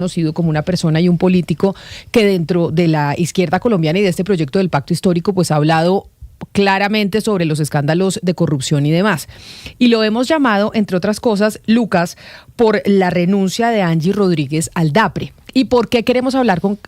conocido como una persona y un político que dentro de la izquierda colombiana y de este proyecto del pacto histórico pues ha hablado claramente sobre los escándalos de corrupción y demás. Y lo hemos llamado, entre otras cosas, Lucas, por la renuncia de Angie Rodríguez al DAPRE. ¿Y por qué queremos hablar con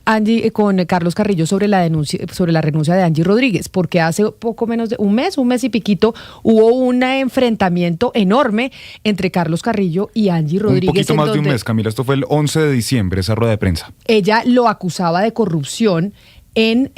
Carlos Carrillo sobre la renuncia de Angie Rodríguez? Porque hace poco menos de un mes y piquito, hubo un enfrentamiento enorme entre Carlos Carrillo y Angie Rodríguez. Un poquito más de un mes, Camila. Esto fue el 11 de diciembre, esa rueda de prensa. Ella lo acusaba de corrupción en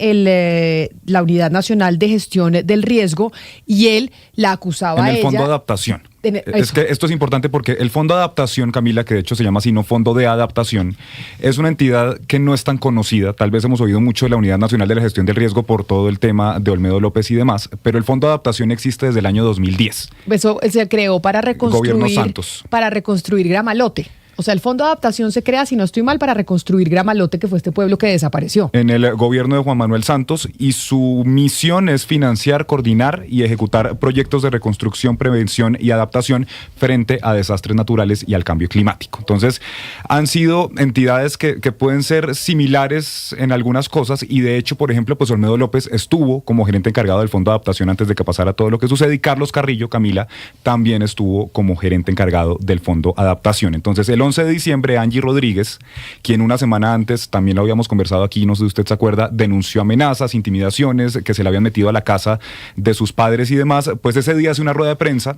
la Unidad Nacional de Gestión del Riesgo y él la acusaba a ella. En el Fondo de Adaptación. Es que esto es importante porque el Fondo de Adaptación, Camila, que de hecho se llama así, no Fondo de Adaptación, es una entidad que no es tan conocida. Tal vez hemos oído mucho de la Unidad Nacional de la Gestión del Riesgo por todo el tema de Olmedo López y demás, pero el Fondo de Adaptación existe desde el año 2010. Eso se creó para Gobierno Santos. Para reconstruir Gramalote. O sea, el Fondo de Adaptación se crea, si no estoy mal, para reconstruir Gramalote, que fue este pueblo que desapareció. En el gobierno de Juan Manuel Santos, y su misión es financiar, coordinar y ejecutar proyectos de reconstrucción, prevención y adaptación frente a desastres naturales y al cambio climático. Entonces, han sido entidades que pueden ser similares en algunas cosas y de hecho, por ejemplo, pues Olmedo López estuvo como gerente encargado del Fondo de Adaptación antes de que pasara todo lo que sucede y Carlos Carrillo, Camila, también estuvo como gerente encargado del Fondo Adaptación. Entonces, el 11 de diciembre, Angie Rodríguez, quien una semana antes, también lo habíamos conversado aquí, no sé si usted se acuerda, denunció amenazas, intimidaciones, que se le habían metido a la casa de sus padres y demás, pues ese día hace una rueda de prensa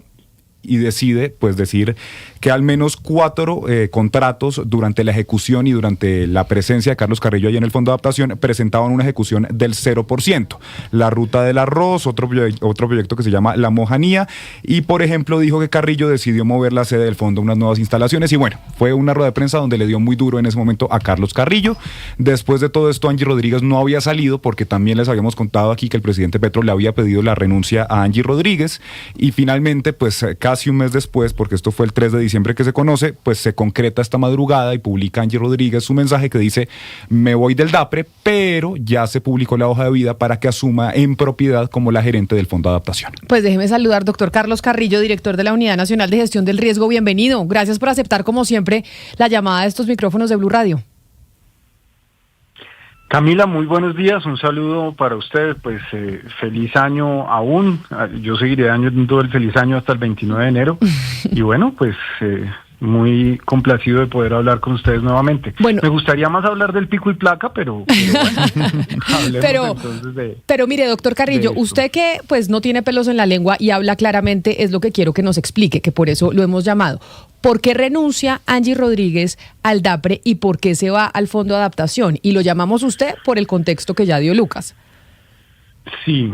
y decide pues decir que al menos 4 contratos durante la ejecución y durante la presencia de Carlos Carrillo allí en el Fondo de Adaptación presentaban una ejecución del 0%. La Ruta del Arroz, otro proyecto que se llama La Mojanía, y por ejemplo dijo que Carrillo decidió mover la sede del fondo a unas nuevas instalaciones y bueno, fue una rueda de prensa donde le dio muy duro en ese momento a Carlos Carrillo. Después de todo esto, Angie Rodríguez no había salido porque también les habíamos contado aquí que el presidente Petro le había pedido la renuncia a Angie Rodríguez y finalmente pues casi un mes después, porque esto fue el 3 de diciembre que se conoce, pues se concreta esta madrugada y publica Angie Rodríguez su mensaje que dice: me voy del DAPRE, pero ya se publicó la hoja de vida para que asuma en propiedad como la gerente del Fondo de Adaptación. Pues déjeme saludar, doctor Carlos Carrillo, director de la Unidad Nacional de Gestión del Riesgo. Bienvenido. Gracias por aceptar, como siempre, la llamada de estos micrófonos de Blue Radio. Camila, muy buenos días, un saludo para usted, pues feliz año aún, yo seguiré dando el feliz año hasta el 29 de enero y bueno, pues muy complacido de poder hablar con ustedes nuevamente. Bueno, me gustaría más hablar del pico y placa, pero bueno, pero mire, doctor Carrillo, usted que pues no tiene pelos en la lengua y habla claramente, es lo que quiero que nos explique, que por eso lo hemos llamado. ¿Por qué renuncia Angie Rodríguez al DAPRE y por qué se va al Fondo de Adaptación? Y lo llamamos usted por el contexto que ya dio Lucas. Sí,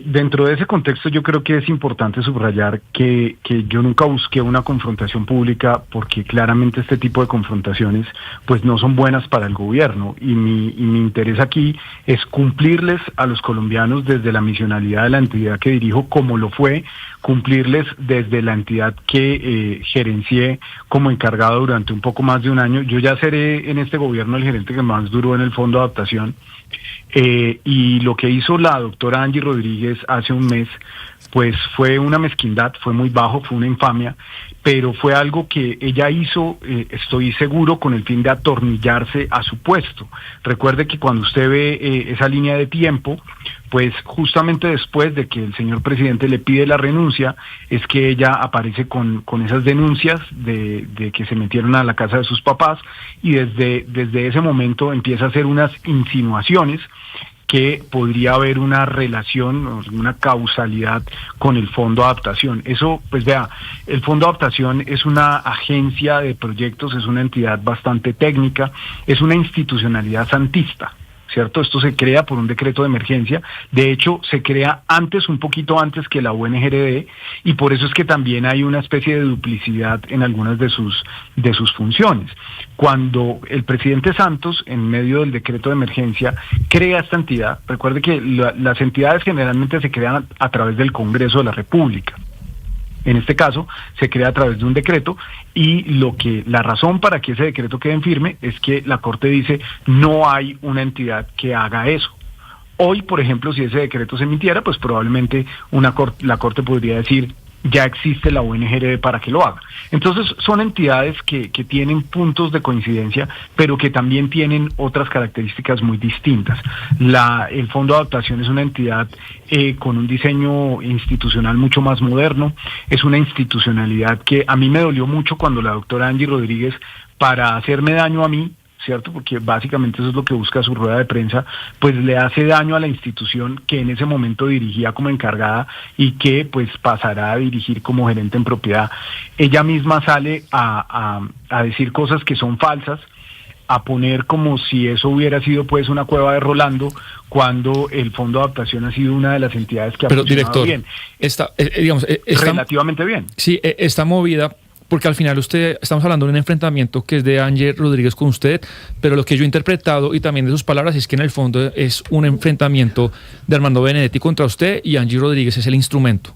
dentro de ese contexto yo creo que es importante subrayar que yo nunca busqué una confrontación pública porque claramente este tipo de confrontaciones pues no son buenas para el gobierno y mi interés aquí es cumplirles a los colombianos desde la misionalidad de la entidad que dirijo, como lo fue cumplirles desde la entidad que gerencié como encargado durante un poco más de un año. Yo ya seré en este gobierno el gerente que más duró en el Fondo de Adaptación. Y lo que hizo la doctora Angie Rodríguez hace un mes, pues fue una mezquindad, fue muy bajo, fue una infamia, pero fue algo que ella hizo, estoy seguro, con el fin de atornillarse a su puesto. Recuerde que cuando usted ve esa línea de tiempo, pues justamente después de que el señor presidente le pide la renuncia, es que ella aparece con esas denuncias de que se metieron a la casa de sus papás y desde ese momento empieza a hacer unas insinuaciones que podría haber una relación, una causalidad con el Fondo de Adaptación. Eso, pues vea, el Fondo de Adaptación es una agencia de proyectos, es una entidad bastante técnica, es una institucionalidad santista, ¿cierto? Esto se crea por un decreto de emergencia, de hecho se crea un poquito antes que la UNGRD, y por eso es que también hay una especie de duplicidad en algunas de sus funciones. Cuando el presidente Santos, en medio del decreto de emergencia, crea esta entidad, recuerde que las entidades generalmente se crean a través del Congreso de la República. En este caso, se crea a través de un decreto y la razón para que ese decreto quede en firme es que la Corte dice no hay una entidad que haga eso. Hoy, por ejemplo, si ese decreto se emitiera, pues probablemente la Corte podría decir ya existe la ONGRD para que lo haga. Entonces son entidades que tienen puntos de coincidencia, pero que también tienen otras características muy distintas. El Fondo de Adaptación es una entidad con un diseño institucional mucho más moderno, es una institucionalidad que a mí me dolió mucho cuando la doctora Angie Rodríguez, para hacerme daño a mí, ¿cierto? Porque básicamente eso es lo que busca su rueda de prensa, pues le hace daño a la institución que en ese momento dirigía como encargada y que pues pasará a dirigir como gerente en propiedad. Ella misma sale a decir cosas que son falsas, a poner como si eso hubiera sido pues una cueva de Rolando, cuando el Fondo de Adaptación ha sido una de las entidades que ha funcionado bien. Relativamente bien. Sí, está movida. Porque al final estamos hablando de un enfrentamiento que es de Angie Rodríguez con usted, pero lo que yo he interpretado y también de sus palabras es que en el fondo es un enfrentamiento de Armando Benedetti contra usted y Angie Rodríguez es el instrumento.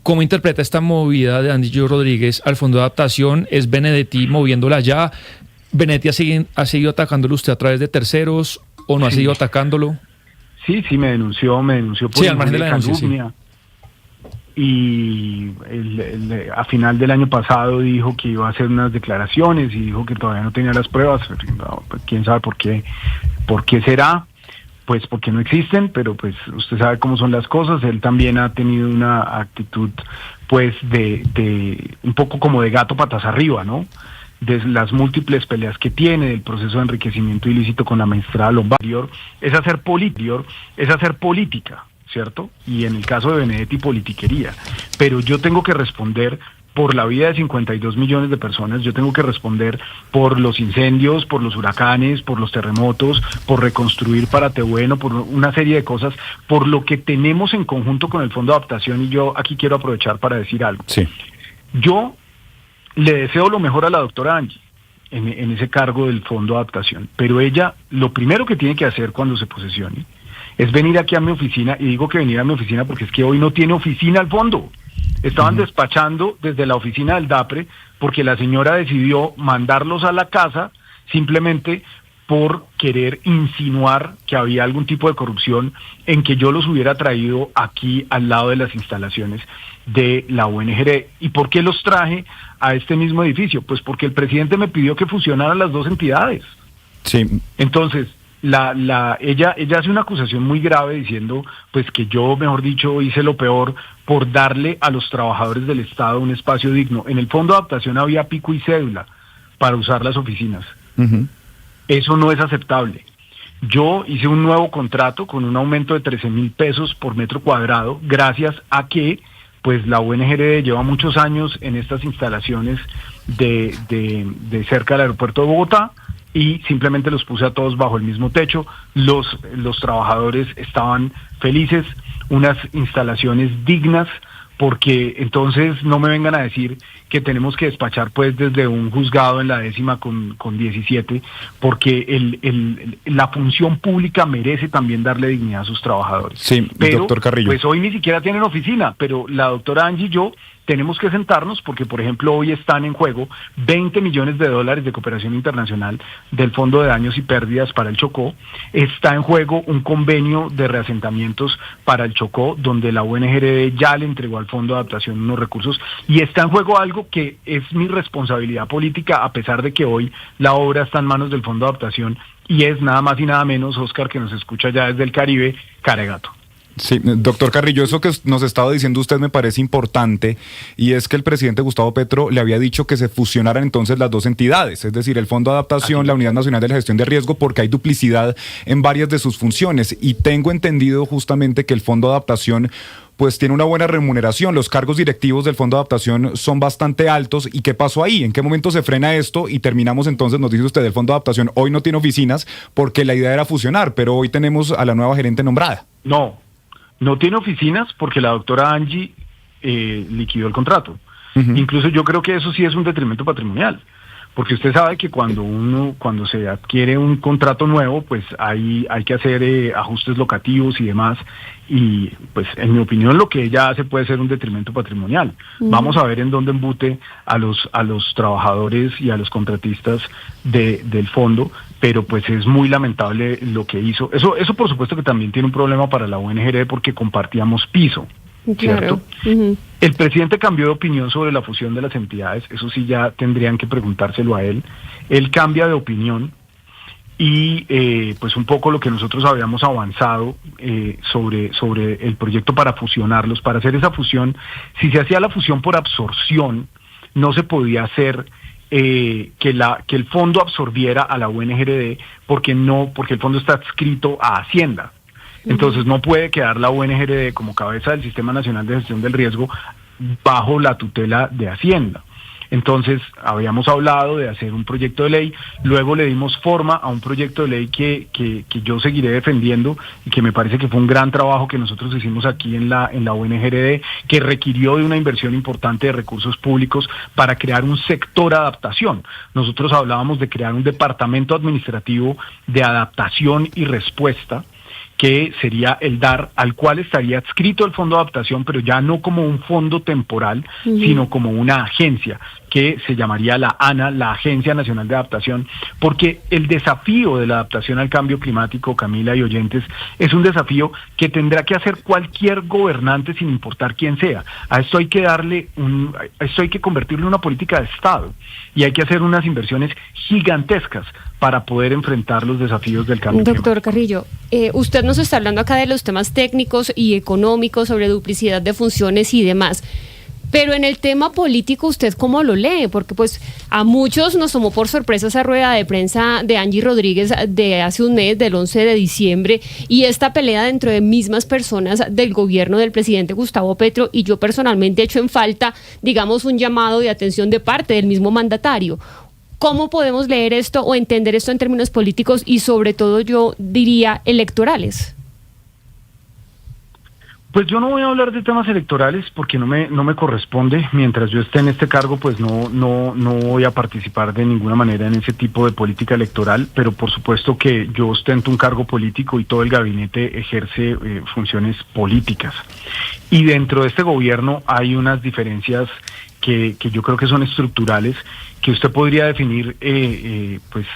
¿Cómo interpreta esta movida de Angie Rodríguez al Fondo de Adaptación? ¿Es Benedetti moviéndola ya? ¿Benedetti ha seguido atacándolo usted a través de terceros o no ha seguido atacándolo? Sí, me denunció por al margen de la denuncia, calumnia. Sí. Y a final del año pasado dijo que iba a hacer unas declaraciones y dijo que todavía no tenía las pruebas. Quién sabe por qué será, pues porque no existen, pero pues usted sabe cómo son las cosas. Él también ha tenido una actitud pues de un poco como de gato patas arriba, ¿no? De las múltiples peleas que tiene, del proceso de enriquecimiento ilícito con la magistrada Lombardi, es hacer política, ¿cierto? Y en el caso de Benedetti, politiquería. Pero yo tengo que responder por la vida de 52 millones de personas, yo tengo que responder por los incendios, por los huracanes, por los terremotos, por reconstruir Paratebueno, por una serie de cosas, por lo que tenemos en conjunto con el Fondo de Adaptación, y yo aquí quiero aprovechar para decir algo. Sí. Yo le deseo lo mejor a la doctora Angie en ese cargo del Fondo de Adaptación, pero ella lo primero que tiene que hacer cuando se posesione es venir aquí a mi oficina, y digo que venir a mi oficina porque es que hoy no tiene oficina al fondo. Estaban despachando desde la oficina del DAPRE porque la señora decidió mandarlos a la casa simplemente por querer insinuar que había algún tipo de corrupción en que yo los hubiera traído aquí al lado de las instalaciones de la ONGRD. ¿Y por qué los traje a este mismo edificio? Pues porque el presidente me pidió que fusionaran las dos entidades. Sí. Entonces, ella hace una acusación muy grave diciendo pues que yo, mejor dicho, hice lo peor por darle a los trabajadores del Estado un espacio digno. En el Fondo de Adaptación había pico y cédula para usar las oficinas. Uh-huh. Eso no es aceptable. Yo hice un nuevo contrato con un aumento de 13,000 pesos por metro cuadrado, gracias a que pues la ONGRD lleva muchos años en estas instalaciones de cerca del aeropuerto de Bogotá, y simplemente los puse a todos bajo el mismo techo. Los trabajadores estaban felices, unas instalaciones dignas, porque entonces no me vengan a decir que tenemos que despachar pues desde un juzgado en la 10ª con 17, porque la función pública merece también darle dignidad a sus trabajadores. Sí, pero, doctor Carrillo. Pues hoy ni siquiera tienen oficina, pero la doctora Angie y yo tenemos que sentarnos porque, por ejemplo, hoy están en juego 20 millones de dólares de cooperación internacional del Fondo de Daños y Pérdidas para el Chocó. Está en juego un convenio de reasentamientos para el Chocó, donde la ONGRD ya le entregó al Fondo de Adaptación unos recursos, y está en juego algo que es mi responsabilidad política, a pesar de que hoy la obra está en manos del Fondo de Adaptación, y es nada más y nada menos, Oscar, que nos escucha ya desde el Caribe, Caregato. Sí, doctor Carrillo, eso que nos estaba diciendo usted me parece importante, y es que el presidente Gustavo Petro le había dicho que se fusionaran entonces las dos entidades, es decir, el Fondo de Adaptación, la Unidad Nacional de la Gestión de Riesgo, porque hay duplicidad en varias de sus funciones, y tengo entendido justamente que el Fondo de Adaptación pues tiene una buena remuneración, los cargos directivos del Fondo de Adaptación son bastante altos. ¿Y qué pasó ahí? ¿En qué momento se frena esto? Y terminamos entonces, nos dice usted, el Fondo de Adaptación hoy no tiene oficinas porque la idea era fusionar, pero hoy tenemos a la nueva gerente nombrada. No tiene oficinas porque la doctora Angie liquidó el contrato. Uh-huh. Incluso yo creo que eso sí es un detrimento patrimonial, porque usted sabe que cuando se adquiere un contrato nuevo, pues hay que hacer ajustes locativos y demás, y pues en mi opinión lo que ella hace puede ser un detrimento patrimonial. Uh-huh. Vamos a ver en dónde embute a los trabajadores y a los contratistas del fondo, pero pues es muy lamentable lo que hizo. Eso por supuesto que también tiene un problema para la ONGRD porque compartíamos piso. ¿cierto? Claro. El presidente cambió de opinión sobre la fusión de las entidades, eso sí ya tendrían que preguntárselo a él. Él cambia de opinión y pues un poco lo que nosotros habíamos avanzado sobre el proyecto para fusionarlos, para hacer esa fusión. Si se hacía la fusión por absorción, no se podía hacer que el fondo absorbiera a la UNGRD porque el fondo está adscrito a Hacienda. Entonces no puede quedar la UNGRD como cabeza del Sistema Nacional de Gestión del Riesgo bajo la tutela de Hacienda. Entonces habíamos hablado de hacer un proyecto de ley, luego le dimos forma a un proyecto de ley que yo seguiré defendiendo y que me parece que fue un gran trabajo que nosotros hicimos aquí en la UNGRD, que requirió de una inversión importante de recursos públicos para crear un sector adaptación. Nosotros hablábamos de crear un departamento administrativo de adaptación y respuesta, que sería el DAR, al cual estaría adscrito el Fondo de Adaptación, pero ya no como un fondo temporal, sino como una agencia, que se llamaría la ANA, la Agencia Nacional de Adaptación, porque el desafío de la adaptación al cambio climático, Camila y oyentes, es un desafío que tendrá que hacer cualquier gobernante sin importar quién sea. A esto hay que convertirlo en una política de Estado, y hay que hacer unas inversiones gigantescas para poder enfrentar los desafíos del cambio climático. Doctor Carrillo, usted nos está hablando acá de los temas técnicos y económicos sobre duplicidad de funciones y demás. Pero en el tema político, ¿usted cómo lo lee? Porque pues a muchos nos tomó por sorpresa esa rueda de prensa de Angie Rodríguez de hace un mes, del 11 de diciembre, y esta pelea dentro de mismas personas del gobierno del presidente Gustavo Petro, y yo personalmente he hecho en falta, digamos, un llamado de atención de parte del mismo mandatario. ¿Cómo podemos leer esto o entender esto en términos políticos y sobre todo, yo diría, electorales? Pues yo no voy a hablar de temas electorales porque no me corresponde. Mientras yo esté en este cargo, pues no voy a participar de ninguna manera en ese tipo de política electoral, pero por supuesto que yo ostento un cargo político y todo el gabinete ejerce funciones políticas. Y dentro de este gobierno hay unas diferencias que yo creo que son estructurales, que usted podría definir, pues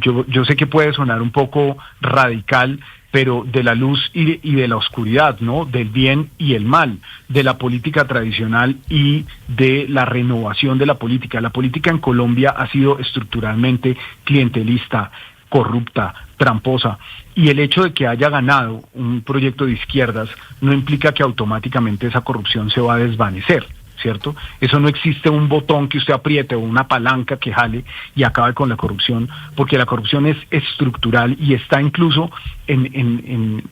yo sé que puede sonar un poco radical, pero de la luz y de la oscuridad, ¿no? Del bien y el mal, de la política tradicional y de la renovación de la política. La política en Colombia ha sido estructuralmente clientelista, corrupta, tramposa, y el hecho de que haya ganado un proyecto de izquierdas no implica que automáticamente esa corrupción se va a desvanecer, ¿cierto? Eso no existe un botón que usted apriete o una palanca que jale y acabe con la corrupción, porque la corrupción es estructural y está incluso en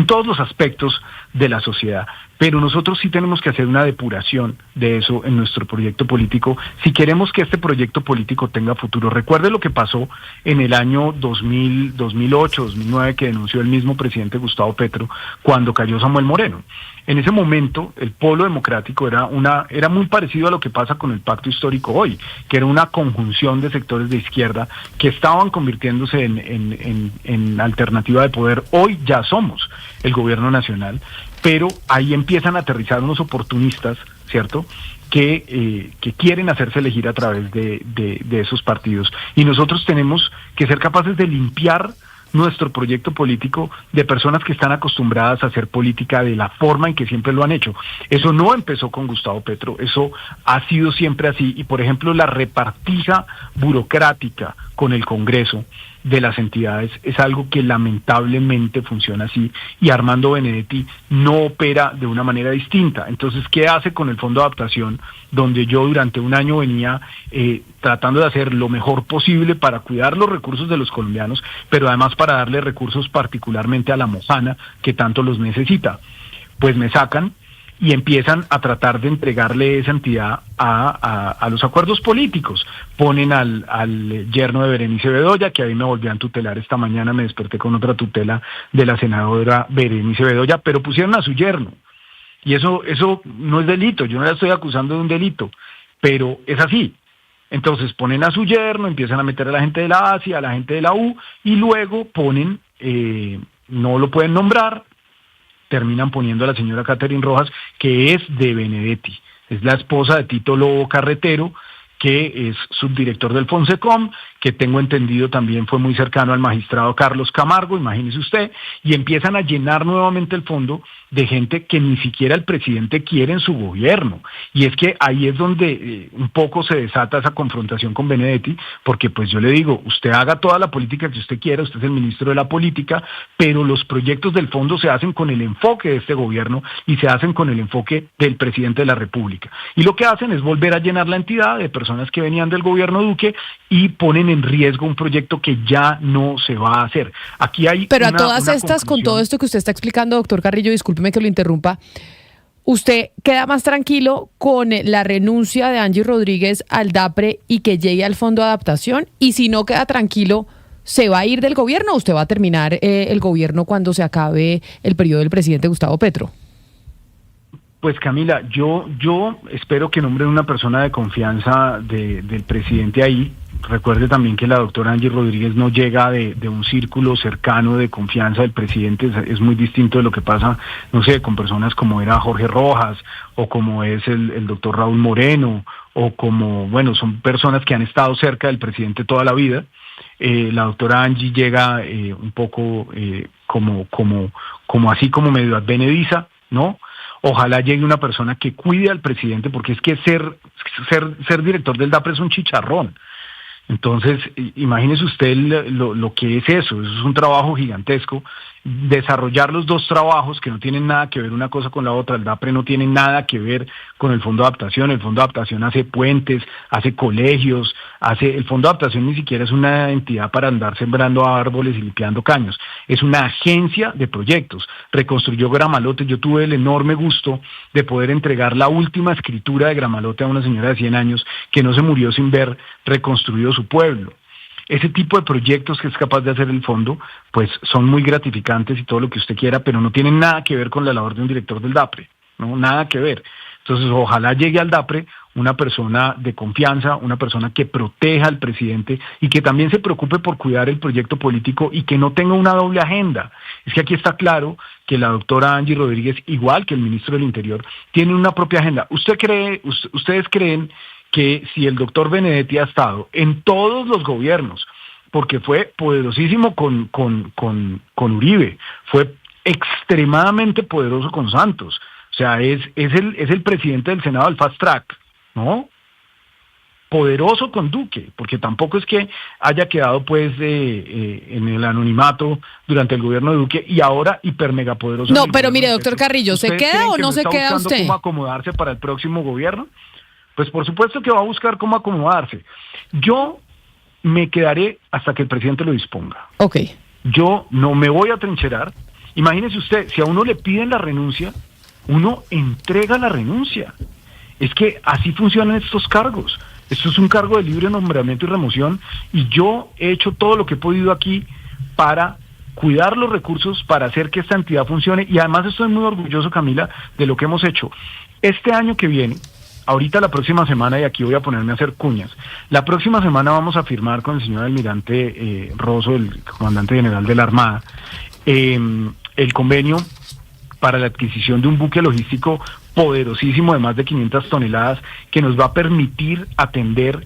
todos los aspectos de la sociedad. Pero nosotros sí tenemos que hacer una depuración de eso en nuestro proyecto político si queremos que este proyecto político tenga futuro. Recuerde lo que pasó en el año 2008, 2009, que denunció el mismo presidente Gustavo Petro cuando cayó Samuel Moreno. En ese momento, el polo democrático era muy parecido a lo que pasa con el pacto histórico hoy, que era una conjunción de sectores de izquierda que estaban convirtiéndose en alternativa de poder. Hoy ya somos el gobierno nacional, pero ahí empiezan a aterrizar unos oportunistas, ¿cierto?, que quieren hacerse elegir a través de esos partidos. Y nosotros tenemos que ser capaces de limpiar nuestro proyecto político de personas que están acostumbradas a hacer política de la forma en que siempre lo han hecho. Eso no empezó con Gustavo Petro, eso ha sido siempre así. Y por ejemplo, la repartija burocrática con el Congreso de las entidades es algo que lamentablemente funciona así, y Armando Benedetti no opera de una manera distinta. Entonces, ¿qué hace con el Fondo de Adaptación, donde yo durante un año venía tratando de hacer lo mejor posible para cuidar los recursos de los colombianos, pero además para darle recursos particularmente a la Mojana, que tanto los necesita? Pues me sacan y empiezan a tratar de entregarle esa entidad a los acuerdos políticos. Ponen al yerno de Berenice Bedoya, que ahí me volvían a tutelar esta mañana, me desperté con otra tutela de la senadora Berenice Bedoya, pero pusieron a su yerno. Y eso no es delito, yo no la estoy acusando de un delito, pero es así. Entonces ponen a su yerno, empiezan a meter a la gente de la ASI, a la gente de la U, y luego ponen, no lo pueden nombrar, terminan poniendo a la señora Catherine Rojas, que es de Benedetti, es la esposa de Tito Lobo Carretero, que es subdirector del Fonsecom, que tengo entendido también fue muy cercano al magistrado Carlos Camargo, imagínese usted, y empiezan a llenar nuevamente el fondo de gente que ni siquiera el presidente quiere en su gobierno. Y es que ahí es donde un poco se desata esa confrontación con Benedetti, porque pues yo le digo, usted haga toda la política que usted quiera, usted es el ministro de la política, pero los proyectos del fondo se hacen con el enfoque de este gobierno y se hacen con el enfoque del presidente de la República. Y lo que hacen es volver a llenar la entidad de personas que venían del gobierno Duque y ponen en riesgo un proyecto que ya no se va a hacer. Aquí hay Pero a todas estas, con todo esto que usted está explicando, doctor Carrillo, discúlpeme que lo interrumpa, ¿usted queda más tranquilo con la renuncia de Angie Rodríguez al DAPRE y que llegue al Fondo de Adaptación? Y si no queda tranquilo, ¿se va a ir del gobierno o usted va a terminar el gobierno cuando se acabe el periodo del presidente Gustavo Petro? Pues Camila, yo espero que nombren una persona de confianza del presidente ahí. Recuerde también que la doctora Angie Rodríguez no llega de un círculo cercano de confianza del presidente, es muy distinto de lo que pasa, no sé, con personas como era Jorge Rojas, o como es el doctor Raúl Moreno, o como, bueno, son personas que han estado cerca del presidente toda la vida. La doctora Angie llega un poco como así como medio advenediza, ¿no? Ojalá llegue una persona que cuide al presidente, porque es que ser director del DAPRE es un chicharrón. Entonces, imagínese usted lo que es eso es un trabajo gigantesco. Desarrollar los dos trabajos que no tienen nada que ver una cosa con la otra. El DAPRE no tiene nada que ver con el Fondo de Adaptación. El Fondo de Adaptación hace puentes, hace colegios, el Fondo de Adaptación ni siquiera es una entidad para andar sembrando árboles y limpiando caños. Es una agencia de proyectos. Reconstruyó Gramalote. Yo tuve el enorme gusto de poder entregar la última escritura de Gramalote a una señora de 100 años que no se murió sin ver reconstruido su pueblo. Ese tipo de proyectos que es capaz de hacer el fondo, pues son muy gratificantes y todo lo que usted quiera, pero no tienen nada que ver con la labor de un director del DAPRE, no, nada que ver. Entonces, ojalá llegue al DAPRE una persona de confianza, una persona que proteja al presidente y que también se preocupe por cuidar el proyecto político y que no tenga una doble agenda. Es que aquí está claro que la doctora Angie Rodríguez, igual que el ministro del Interior, tiene una propia agenda. ¿Ustedes creen que si el doctor Benedetti ha estado en todos los gobiernos, porque fue poderosísimo con Uribe, fue extremadamente poderoso con Santos, o sea, es el presidente del Senado del Fast Track, ¿no? Poderoso con Duque, porque tampoco es que haya quedado pues en el anonimato durante el gobierno de Duque y ahora hiper mega poderoso. No, pero mire, doctor Carrillo, ¿se queda o no se queda usted? ¿Cómo acomodarse para el próximo gobierno? Pues por supuesto que va a buscar cómo acomodarse. Yo me quedaré hasta que el presidente lo disponga. Ok. Yo no me voy a trincherar. Imagínese usted, si a uno le piden la renuncia, uno entrega la renuncia. Es que así funcionan estos cargos. Esto es un cargo de libre nombramiento y remoción y yo he hecho todo lo que he podido aquí para cuidar los recursos, para hacer que esta entidad funcione y además estoy muy orgulloso, Camila, de lo que hemos hecho. Este año que viene, ahorita la próxima semana, y aquí voy a ponerme a hacer cuñas, la próxima semana vamos a firmar con el señor almirante Rosso, el comandante general de la Armada, el convenio para la adquisición de un buque logístico poderosísimo de más de 500 toneladas que nos va a permitir atender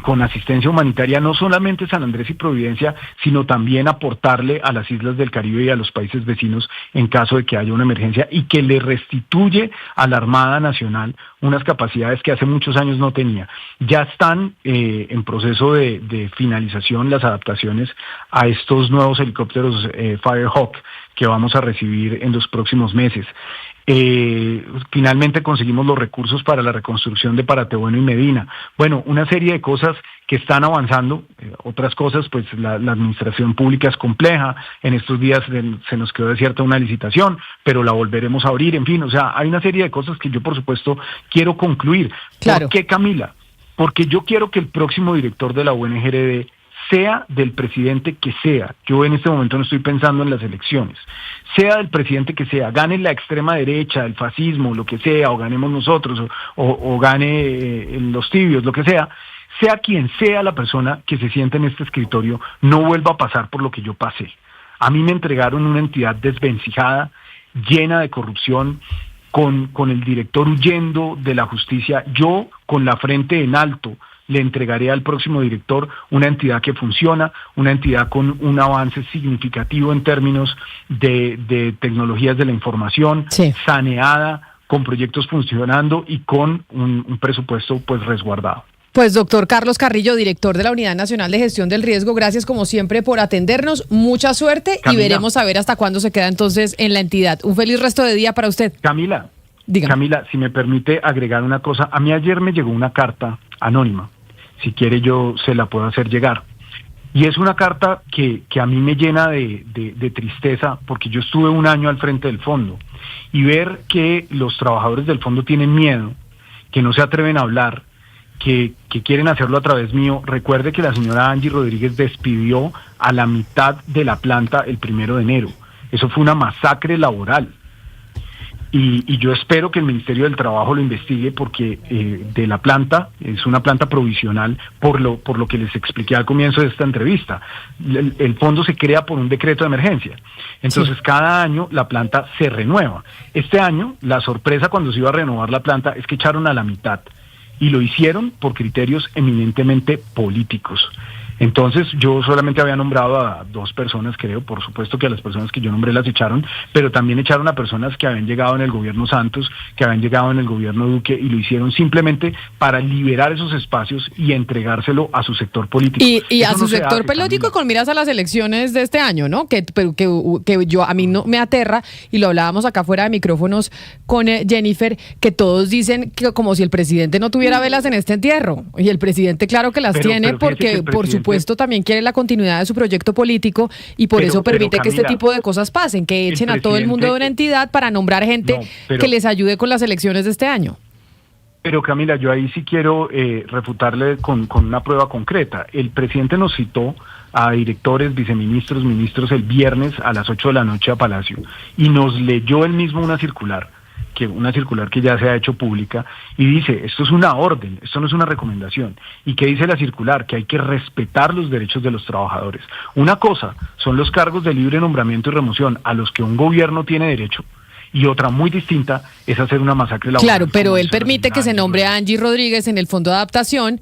con asistencia humanitaria no solamente San Andrés y Providencia, sino también aportarle a las islas del Caribe y a los países vecinos en caso de que haya una emergencia y que le restituye a la Armada Nacional unas capacidades que hace muchos años no tenía. Ya están en proceso de finalización las adaptaciones a estos nuevos helicópteros Firehawk que vamos a recibir en los próximos meses. Finalmente conseguimos los recursos para la reconstrucción de Paratebueno y Medina. Bueno, una serie de cosas que están avanzando, otras cosas, pues la administración pública es compleja, en estos días se nos quedó desierta una licitación, pero la volveremos a abrir, en fin, o sea, hay una serie de cosas que yo por supuesto quiero concluir. Claro. ¿Por qué, Camila? Porque yo quiero que el próximo director de la UNGRD sea del presidente que sea, yo en este momento no estoy pensando en las elecciones, sea del presidente que sea, gane la extrema derecha, el fascismo, lo que sea, o ganemos nosotros, o gane los tibios, lo que sea quien sea la persona que se sienta en este escritorio, no vuelva a pasar por lo que yo pasé. A mí me entregaron una entidad desvencijada, llena de corrupción, con el director huyendo de la justicia, yo con la frente en alto, le entregaré al próximo director una entidad que funciona, una entidad con un avance significativo en términos de tecnologías de la información, sí, saneada, con proyectos funcionando y con un presupuesto pues resguardado. Pues doctor Carlos Carrillo, director de la Unidad Nacional de Gestión del Riesgo, gracias como siempre por atendernos, mucha suerte, Camila, y veremos a ver hasta cuándo se queda entonces en la entidad. Un feliz resto de día para usted. Camila, Dígame. Camila, si me permite agregar una cosa, a mí ayer me llegó una carta anónima, si quiere yo se la puedo hacer llegar, y es una carta que a mí me llena de tristeza, porque yo estuve un año al frente del fondo, y ver que los trabajadores del fondo tienen miedo, que no se atreven a hablar, que quieren hacerlo a través mío. Recuerde que la señora Angie Rodríguez despidió a la mitad de la planta el 1 de enero. Eso fue una masacre laboral. Y yo espero que el Ministerio del Trabajo lo investigue porque de la planta, es una planta provisional por lo que les expliqué al comienzo de esta entrevista. El fondo se crea por un decreto de emergencia. Entonces cada año la planta se renueva. Este año la sorpresa cuando se iba a renovar la planta es que echaron a la mitad y lo hicieron por criterios eminentemente políticos. Entonces yo solamente había nombrado a 2 personas, creo, por supuesto que a las personas que yo nombré las echaron, pero también echaron a personas que habían llegado en el gobierno Santos, que habían llegado en el gobierno Duque, y lo hicieron simplemente para liberar esos espacios y entregárselo a su sector político. Y a Eso su no se sector hace, político Camila. con miras a las elecciones de este año, ¿no? Que yo a mí no me aterra, y lo hablábamos acá fuera de micrófonos con Jennifer, que todos dicen que como si el presidente no tuviera velas en este entierro, y el presidente claro que las tiene, pero fíjese que porque el por presidente supuesto también quiere la continuidad de su proyecto político, y por eso permite que este Camila, tipo de cosas pasen, que echen a todo el mundo de una entidad para nombrar gente que les ayude con las elecciones de este año. Pero Camila, yo ahí sí quiero refutarle con una prueba concreta. El presidente nos citó a directores, viceministros, ministros el viernes a las 8 de la noche a Palacio, y nos leyó él mismo una circular que ya se ha hecho pública, y dice, esto es una orden, esto no es una recomendación. ¿Y qué dice la circular? Que hay que respetar los derechos de los trabajadores. Una cosa son los cargos de libre nombramiento y remoción a los que un gobierno tiene derecho, y otra muy distinta es hacer una masacre laboral. Claro, pero como él hizo la permite señora que se Angie nombre a Rodríguez. Angie Rodríguez en el Fondo de Adaptación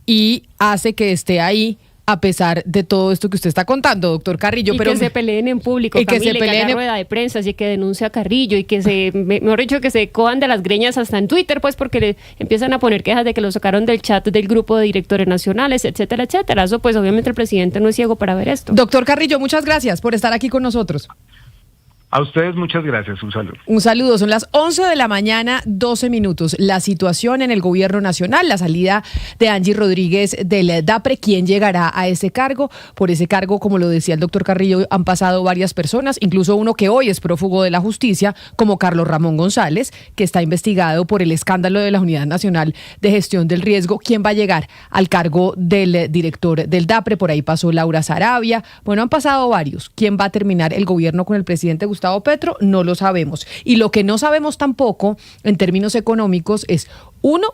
y hace que esté ahí a pesar de todo esto que usted está contando, doctor Carrillo. Y pero que se peleen en público, y que Camila, se y que peleen haga rueda de prensa, y que denuncie a Carrillo, y que mejor dicho, que se cojan de las greñas hasta en Twitter, pues porque le empiezan a poner quejas de que lo sacaron del chat del grupo de directores nacionales, etcétera, etcétera. Eso pues obviamente el presidente no es ciego para ver esto. Doctor Carrillo, muchas gracias por estar aquí con nosotros. A ustedes muchas gracias, un saludo. Un saludo, son las 11 de la mañana, 12 minutos. La situación en el gobierno nacional, la salida de Angie Rodríguez del DAPRE, ¿quién llegará a ese cargo? Por ese cargo, como lo decía el doctor Carrillo, han pasado varias personas, incluso uno que hoy es prófugo de la justicia, como Carlos Ramón González, que está investigado por el escándalo de la Unidad Nacional de Gestión del Riesgo. ¿Quién va a llegar al cargo del director del DAPRE? Por ahí pasó Laura Sarabia. Bueno, han pasado varios. ¿Quién va a terminar el gobierno con el presidente Gustavo Petro? No lo sabemos. Y lo que no sabemos tampoco en términos económicos es, uno,